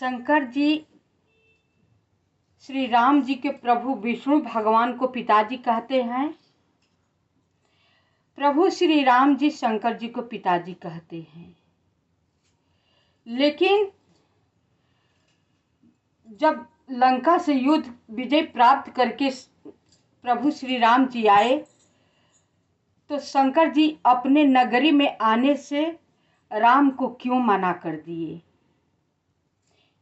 शंकर जी श्री राम जी के प्रभु विष्णु भगवान को पिताजी कहते हैं। प्रभु श्री राम जी शंकर जी को पिताजी कहते हैं। लेकिन जब लंका से युद्ध विजय प्राप्त करके प्रभु श्री राम जी आए तो शंकर जी अपने नगरी में आने से राम को क्यों मना कर दिए,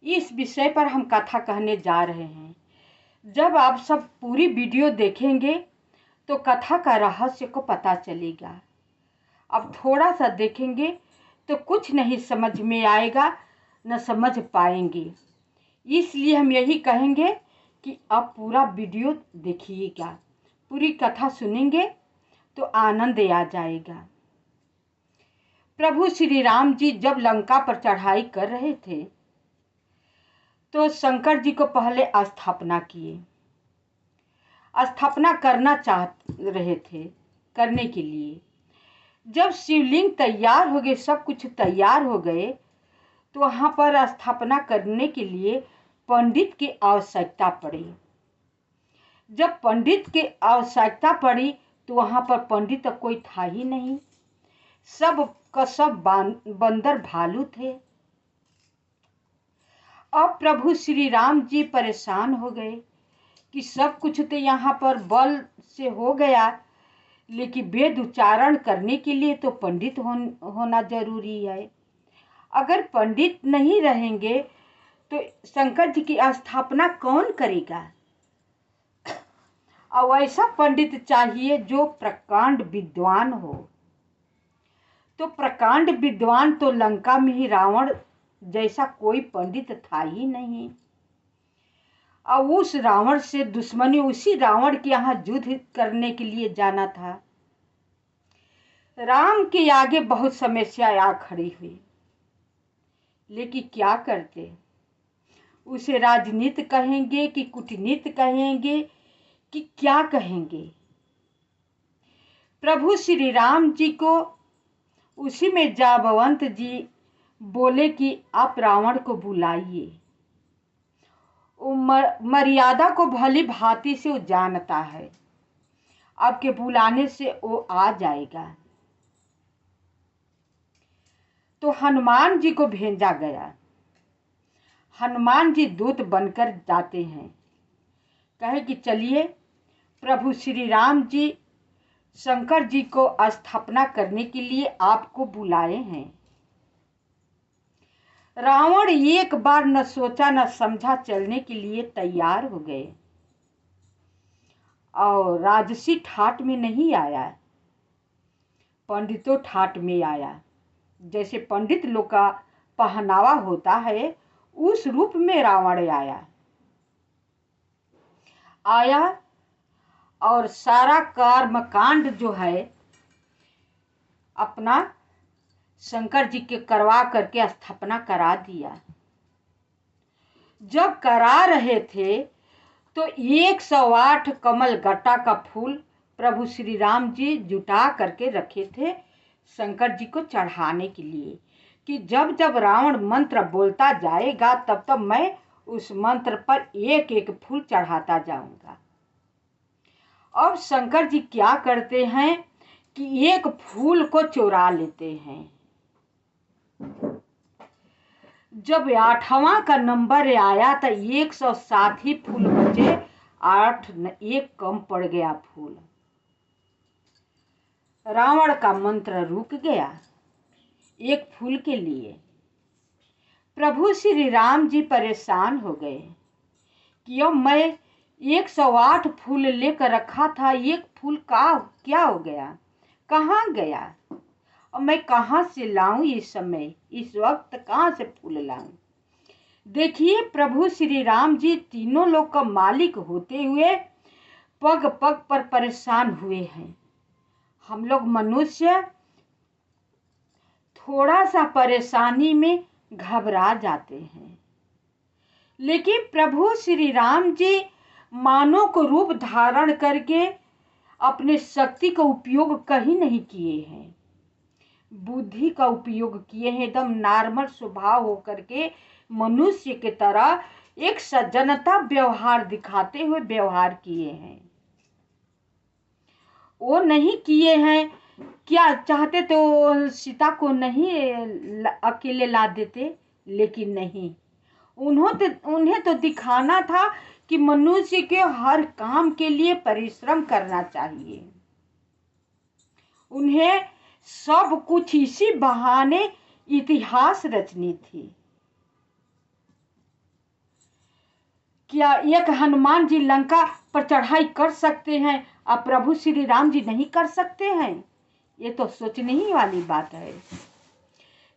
इस विषय पर हम कथा कहने जा रहे हैं। जब आप सब पूरी वीडियो देखेंगे तो कथा का रहस्य को पता चलेगा। अब थोड़ा सा देखेंगे तो कुछ नहीं समझ में आएगा, न समझ पाएंगे। इसलिए हम यही कहेंगे कि आप पूरा वीडियो देखिएगा, पूरी कथा सुनेंगे तो आनंद आ जाएगा। प्रभु श्री राम जी जब लंका पर चढ़ाई कर रहे थे तो शंकर जी को पहले स्थापना किए। स्थापना करना चाह रहे थे, करने के लिए जब शिवलिंग तैयार हो गए, सब कुछ तैयार हो गए, तो वहाँ पर स्थापना करने के लिए पंडित की आवश्यकता पड़ी। जब पंडित की आवश्यकता पड़ी तो वहाँ पर पंडित तो कोई था ही नहीं, सब का सब बंदर भालू थे। अब प्रभु श्री राम जी परेशान हो गए कि सब कुछ तो यहाँ पर बल से हो गया, लेकिन वेद उच्चारण करने के लिए तो पंडित होना जरूरी है। अगर पंडित नहीं रहेंगे तो शंकर जी की स्थापना कौन करेगा। और ऐसा पंडित चाहिए जो प्रकांड विद्वान हो। तो प्रकांड विद्वान तो लंका में ही रावण जैसा कोई पंडित था ही नहीं। और उस रावण से दुश्मनी, उसी रावण के यहाँ युद्ध करने के लिए जाना था। राम के आगे बहुत समस्या आ खड़ी हुई, लेकिन क्या करते, उसे राजनीति कहेंगे कि कूटनीति कहेंगे कि क्या कहेंगे। प्रभु श्री राम जी को उसी में जाबवंत जी बोले कि आप रावण को बुलाइए। मर्यादा को भली भांति से वो जानता है, आपके बुलाने से वो आ जाएगा। तो हनुमान जी को भेजा गया। हनुमान जी दूत बनकर जाते हैं, कहे कि चलिए प्रभु श्री राम जी शंकर जी को स्थापना करने के लिए आपको बुलाए हैं। रावण एक बार न सोचा न समझा, चलने के लिए तैयार हो गए। और राजसी ठाट में नहीं आया, पंडितों ठाट में आया। जैसे पंडित लोग का पहनावा होता है, उस रूप में रावण आया और सारा कर्मकांड जो है अपना शंकर जी के करवा करके स्थापना करा दिया। जब करा रहे थे तो 108 कमल गट्टा का फूल प्रभु श्री राम जी जुटा करके रखे थे शंकर जी को चढ़ाने के लिए, कि जब जब रावण मंत्र बोलता जाएगा तब तब मैं उस मंत्र पर एक एक फूल चढ़ाता जाऊंगा। अब शंकर जी क्या करते हैं कि एक फूल को चुरा लेते हैं। जब 8वां का नंबर आया तो 107 ही फूल बचे, 8 एक कम पड़ गया फूल। रावण का मंत्र रुक गया एक फूल के लिए। प्रभु श्री राम जी परेशान हो गए कि अब मैं 108 फूल लेकर रखा था, एक फूल का क्या हो गया, कहाँ गया, और मैं कहाँ से लाऊं इस समय, इस वक्त कहाँ से फूल लाऊं। देखिए प्रभु श्री राम जी तीनों लोग का मालिक होते हुए पग पग पर परेशान हुए हैं। हम लोग मनुष्य थोड़ा सा परेशानी में घबरा जाते हैं, लेकिन प्रभु श्री राम जी मानव को रूप धारण करके अपने शक्ति का उपयोग कहीं नहीं किए हैं, बुद्धि का उपयोग किए हैं। एकदम नॉर्मल स्वभाव होकर के मनुष्य की तरह एक सज्जनता व्यवहार दिखाते हुए व्यवहार किए हैं। वो नहीं किए हैं, क्या चाहते तो सीता को नहीं अकेले ला देते, लेकिन नहीं, उन्हें तो दिखाना था कि मनुष्य के हर काम के लिए परिश्रम करना चाहिए। उन्हें सब कुछ इसी बहाने इतिहास रचनी थी। क्या एक हनुमान जी लंका पर चढ़ाई कर सकते हैं और प्रभु श्री राम जी नहीं कर सकते हैं? ये तो सोचने ही वाली बात है।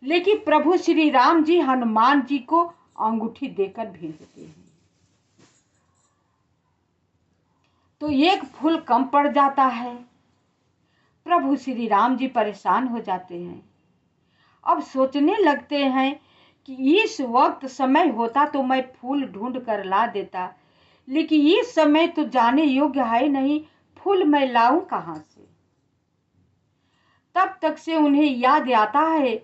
लेकिन प्रभु श्री राम जी हनुमान जी को अंगूठी देकर भेजते हैं तो एक फूल कम पड़ जाता है। प्रभु श्री राम जी परेशान हो जाते हैं। अब सोचने लगते हैं कि इस वक्त समय होता तो मैं फूल ढूंढ कर ला देता, लेकिन इस समय तो जाने योग्य है नहीं, फूल मैं लाऊं कहां से। तब तक से उन्हें याद आता है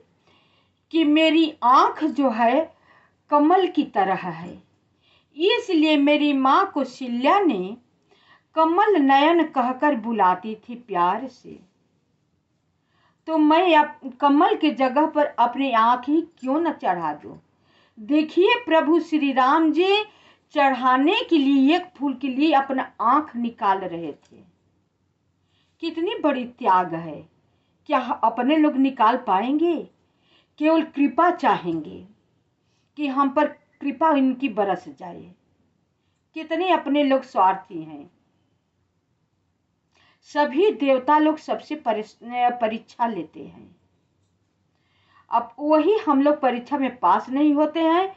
कि मेरी आंख जो है कमल की तरह है, इसलिए मेरी माँ को शिल्या ने कमल नयन कहकर बुलाती थी प्यार से। तो मैं कमल के जगह पर अपनी आंख ही क्यों न चढ़ा दूं। देखिए प्रभु श्री राम जी चढ़ाने के लिए एक फूल के लिए अपना आंख निकाल रहे थे। कितनी बड़ी त्याग है। क्या अपने लोग निकाल पाएंगे? केवल कृपा चाहेंगे कि हम पर कृपा इनकी बरस जाए। कितने अपने लोग स्वार्थी हैं। सभी देवता लोग सबसे परीक्षा लेते हैं। अब वही हम लोग परीक्षा में पास नहीं होते हैं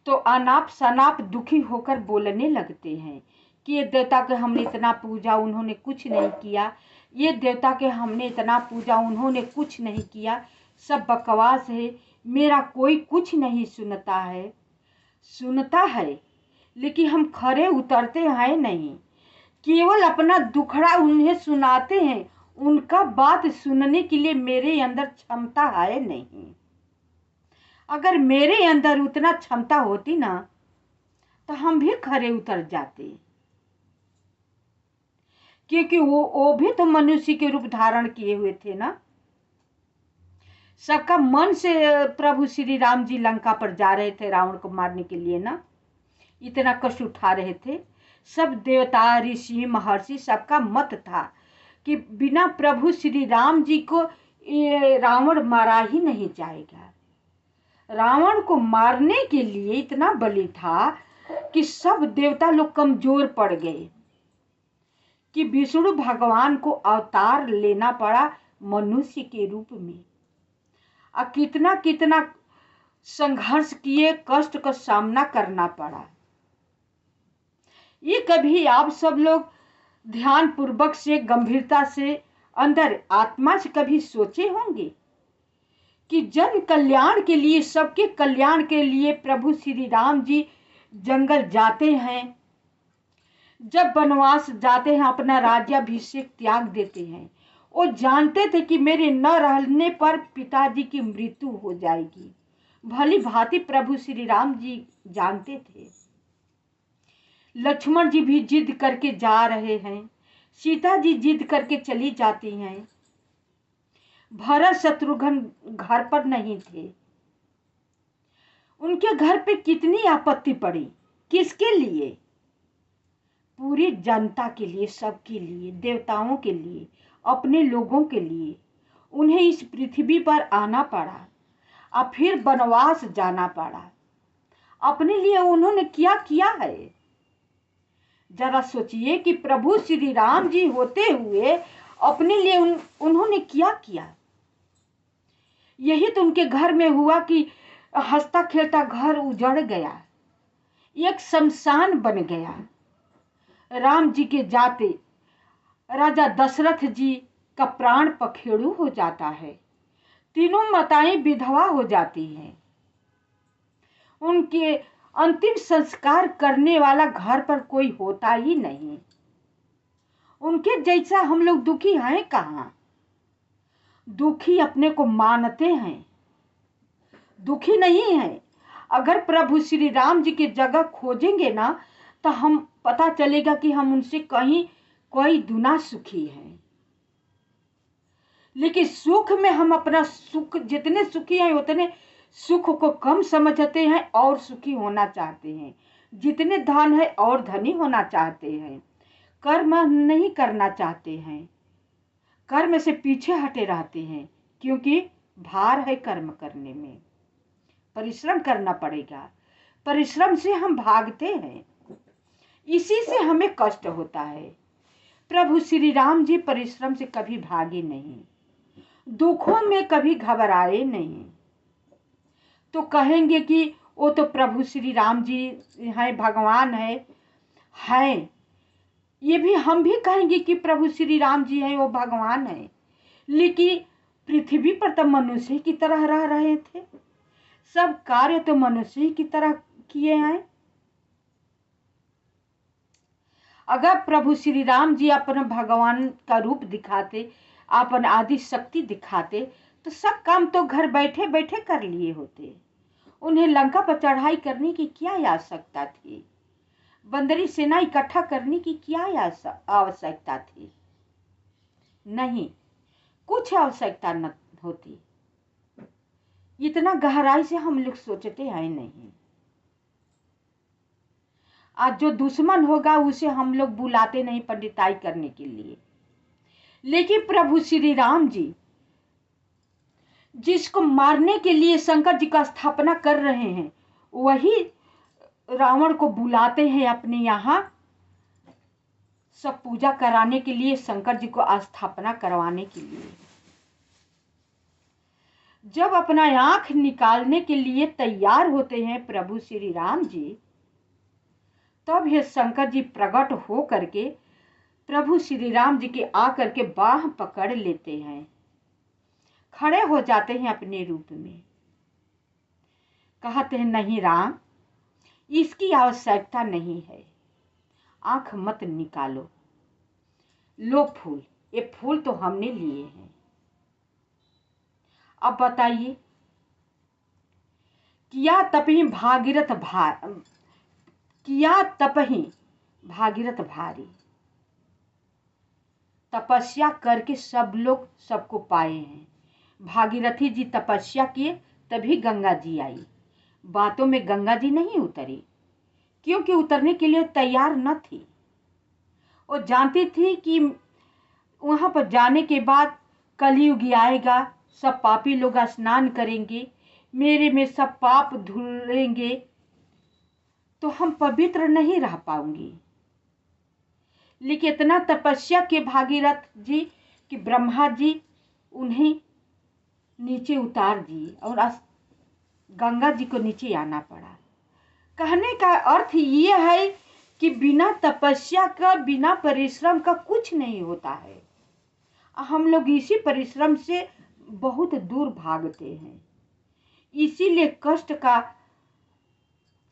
तो अनाप शनाप दुखी होकर बोलने लगते हैं कि ये देवता के हमने इतना पूजा, उन्होंने कुछ नहीं किया। ये देवता के हमने इतना पूजा, उन्होंने कुछ नहीं किया। सब बकवास है, मेरा कोई कुछ नहीं सुनता है। सुनता है लेकिन हम खरे उतरते हैं नहीं, केवल अपना दुखड़ा उन्हें सुनाते हैं। उनका बात सुनने के लिए मेरे अंदर क्षमता है नहीं। अगर मेरे अंदर उतना क्षमता होती ना तो हम भी खरे उतर जाते, क्योंकि वो भी तो मनुष्य के रूप धारण किए हुए थे ना। सबका मन से प्रभु श्री राम जी लंका पर जा रहे थे रावण को मारने के लिए ना, इतना कष्ट उठा रहे थे। सब देवता ऋषि महर्षि सबका मत था कि बिना प्रभु श्री राम जी को ये रावण मारा ही नहीं जाएगा। रावण को मारने के लिए इतना बलि था कि सब देवता लोग कमजोर पड़ गए कि विष्णु भगवान को अवतार लेना पड़ा मनुष्य के रूप में। और कितना कितना संघर्ष किए, कष्ट का सामना करना पड़ा। ये कभी आप सब लोग ध्यान पूर्वक से, गंभीरता से, अंदर आत्मा से कभी सोचे होंगे कि जन कल्याण के लिए, सबके कल्याण के लिए प्रभु श्री राम जी जंगल जाते हैं, जब वनवास जाते हैं, अपना राज्याभिषेक त्याग देते हैं। वो जानते थे कि मेरे न रहने पर पिताजी की मृत्यु हो जाएगी। भली भांति प्रभु श्री राम जी जानते थे। लक्ष्मण जी भी जिद करके जा रहे हैं, सीता जी जिद करके चली जाती हैं। भरत शत्रुघ्न घर पर नहीं थे। उनके घर पे कितनी आपत्ति पड़ी, किसके लिए? पूरी जनता के लिए, सबके लिए, देवताओं के लिए, अपने लोगों के लिए उन्हें इस पृथ्वी पर आना पड़ा और फिर वनवास जाना पड़ा। अपने लिए उन्होंने क्या किया है? जरा सोचिए कि प्रभु श्री राम जी होते हुए अपने लिए उन्होंने क्या किया। यही तो उनके घर में हुआ कि हंसता खेलता घर उजड़ गया, एक शमशान बन गया। राम जी के जाते राजा दशरथ जी का प्राण पखेरु हो जाता है। तीनों माताएं विधवा हो जाती हैं। उनके अंतिम संस्कार करने वाला घर पर कोई होता ही नहीं। उनके जैसा हम लोग दुखी हैं कहाँ? दुखी अपने को मानते हैं, दुखी नहीं है। अगर प्रभु श्री राम जी की जगह खोजेंगे ना तो हम पता चलेगा कि हम उनसे कहीं कोई गुना सुखी हैं। लेकिन सुख में हम अपना सुख, जितने सुखी हैं उतने सुख को कम समझते हैं और सुखी होना चाहते हैं। जितने धन है और धनी होना चाहते हैं। कर्म नहीं करना चाहते हैं, कर्म से पीछे हटे रहते हैं, क्योंकि भार है कर्म करने में, परिश्रम करना पड़ेगा। परिश्रम से हम भागते हैं, इसी से हमें कष्ट होता है। प्रभु श्री राम जी परिश्रम से कभी भागे नहीं, दुखों में कभी घबराए नहीं। तो कहेंगे कि वो तो प्रभु श्री राम जी हैं, भगवान है। ये भी हम भी कहेंगे कि प्रभु श्री राम जी हैं, वो भगवान हैं। लेकिन पृथ्वी पर तो मनुष्य की तरह रह रहे थे, सब कार्य तो मनुष्य की तरह किए हैं। अगर प्रभु श्री राम जी अपना भगवान का रूप दिखाते, अपन आदि शक्ति दिखाते, तो सब काम तो घर बैठे बैठे कर लिए होते। उन्हें लंका पर चढ़ाई करने की क्या आवश्यकता थी? बंदरी सेना इकट्ठा करने की क्या आवश्यकता थी? नहीं, कुछ आवश्यकता न होती। इतना गहराई से हम लोग सोचते हैं नहीं। आज जो दुश्मन होगा उसे हम लोग बुलाते नहीं पंडिताई करने के लिए। लेकिन प्रभु श्री राम जी जिसको मारने के लिए शंकर जी का स्थापना कर रहे हैं, वही रावण को बुलाते हैं अपने यहाँ सब पूजा कराने के लिए, शंकर जी को स्थापना करवाने के लिए। जब अपना आंख निकालने के लिए तैयार होते हैं प्रभु श्री राम जी, तब ये शंकर जी प्रकट हो करके प्रभु श्री राम जी के आकर के बाह पकड़ लेते हैं, खड़े हो जाते हैं अपने रूप में। कहते हैं नहीं राम, इसकी आवश्यकता नहीं है, आंख मत निकालो, लो फूल, ये फूल तो हमने लिए हैं। अब बताइए, किया तपहि भागीरथ भारी, तपस्या करके सब लोग सबको पाए हैं। भागीरथी जी तपस्या किए तभी गंगा जी आई। बातों में गंगा जी नहीं उतरी, क्योंकि उतरने के लिए तैयार न थी। वो जानती थी कि वहां पर जाने के बाद कलयुग आएगा, सब पापी लोग स्नान करेंगे, मेरे में सब पाप धुलेंगे, तो हम पवित्र नहीं रह पाऊंगी। लेकिन इतना तपस्या के भागीरथ जी कि ब्रह्मा जी उन्हें नीचे उतार दिए और गंगा जी को नीचे आना पड़ा। कहने का अर्थ ये है कि बिना तपस्या का, बिना परिश्रम का कुछ नहीं होता है। हम लोग इसी परिश्रम से बहुत दूर भागते हैं, इसीलिए कष्ट का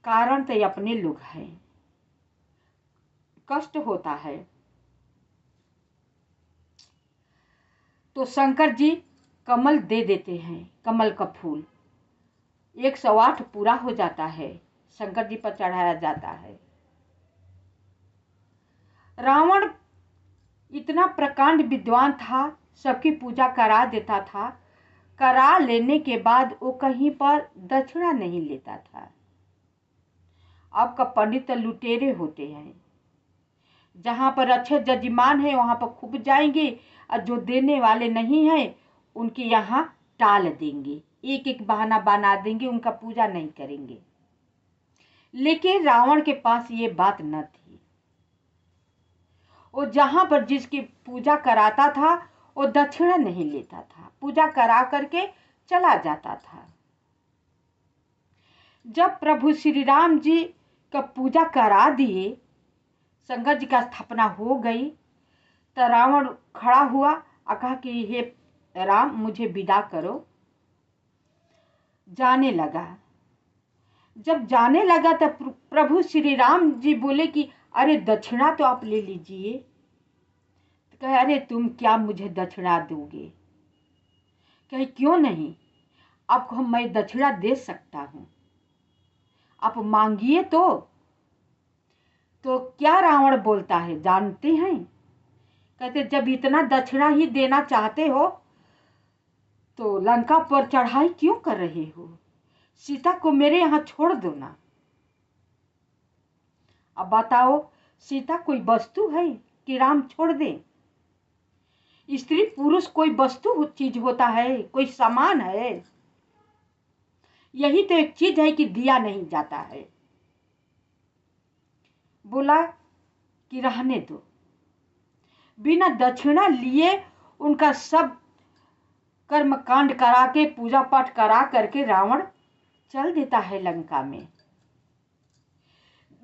कारण तो अपने लोग हैं, कष्ट होता है। तो शंकर जी कमल दे देते हैं, कमल का फूल 108 पूरा हो जाता है, शंकर जी पर चढ़ाया जाता है। रावण इतना प्रकांड विद्वान था, सबकी पूजा करा देता था, करा लेने के बाद वो कहीं पर दक्षिणा नहीं लेता था। आपका पंडित लुटेरे होते हैं, जहां पर अच्छे जजमान है वहां पर खूब जाएंगे, और जो देने वाले नहीं है उनके यहाँ टाल देंगे, एक एक बहाना बना देंगे, उनका पूजा नहीं करेंगे। लेकिन रावण के पास ये बात न थी। वो जहां पर जिसकी पूजा कराता था वो दक्षिणा नहीं लेता था, पूजा करा करके चला जाता था। जब प्रभु श्री राम जी का पूजा करा दिए, शंकर जी का स्थापना हो गई, तो रावण खड़ा हुआ और कहा कि हे राम, मुझे विदा करो। जाने लगा। जब जाने लगा तो प्रभु श्री राम जी बोले कि अरे दक्षिणा तो आप ले लीजिए। तो कहे अरे तुम क्या मुझे दक्षिणा दोगे? कहे क्यों नहीं, आपको मैं दक्षिणा दे सकता हूँ। आप मांगिए तो क्या रावण बोलता है जानते हैं? कहते जब इतना दक्षिणा ही देना चाहते हो तो लंका पर चढ़ाई क्यों कर रहे हो? सीता को मेरे यहाँ छोड़ दो ना। अब बताओ, सीता कोई वस्तु है कि राम छोड़ दे? स्त्री पुरुष कोई वस्तु चीज होता है, कोई सामान है? यही तो एक चीज है कि दिया नहीं जाता है। बोला कि रहने दो। बिना दक्षिणा लिए उनका सब कर्म कांड करा के, पूजा पाठ करा करके रावण चल देता है लंका में।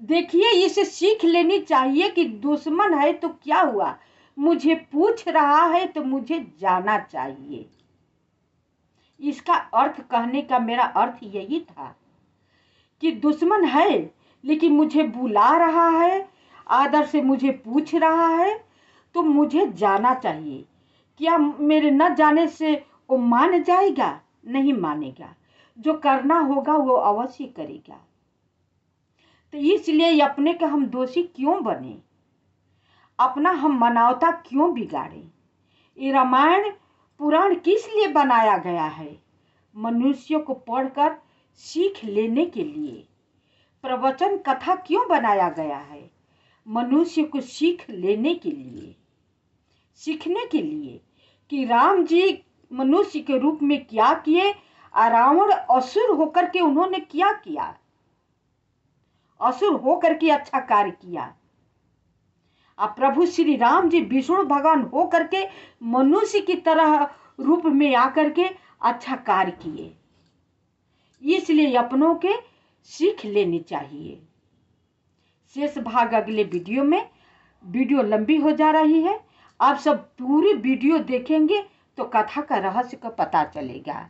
देखिए, इसे सीख लेनी चाहिए कि दुश्मन है तो क्या हुआ, मुझे पूछ रहा है तो मुझे जाना चाहिए। इसका अर्थ कहने का मेरा अर्थ यही था कि दुश्मन है लेकिन मुझे बुला रहा है, आदर से मुझे पूछ रहा है तो मुझे जाना चाहिए। क्या मेरे न जाने से वो मान जाएगा? नहीं मानेगा। जो करना होगा वो अवश्य करेगा। तो इसलिए अपने के हम दोषी क्यों बने, अपना हम मानवता क्यों बिगाड़े? ये रामायण पुराण किस लिए बनाया गया है? मनुष्य को पढ़कर सीख लेने के लिए। प्रवचन कथा क्यों बनाया गया है? मनुष्य को सीख लेने के लिए, सीखने के लिए कि राम जी मनुष्य के रूप में क्या किए और रावण असुर होकर के उन्होंने क्या किया। असुर होकर के अच्छा कार्य किया। अब प्रभु श्री राम जी विष्णु भगवान होकर के मनुष्य की तरह रूप में आकर के अच्छा कार्य किए। इसलिए अपनों के सीख लेनी चाहिए। शेष भाग अगले वीडियो में। वीडियो लंबी हो जा रही है, आप सब पूरी वीडियो देखेंगे तो कथा का रहस्य का पता चलेगा।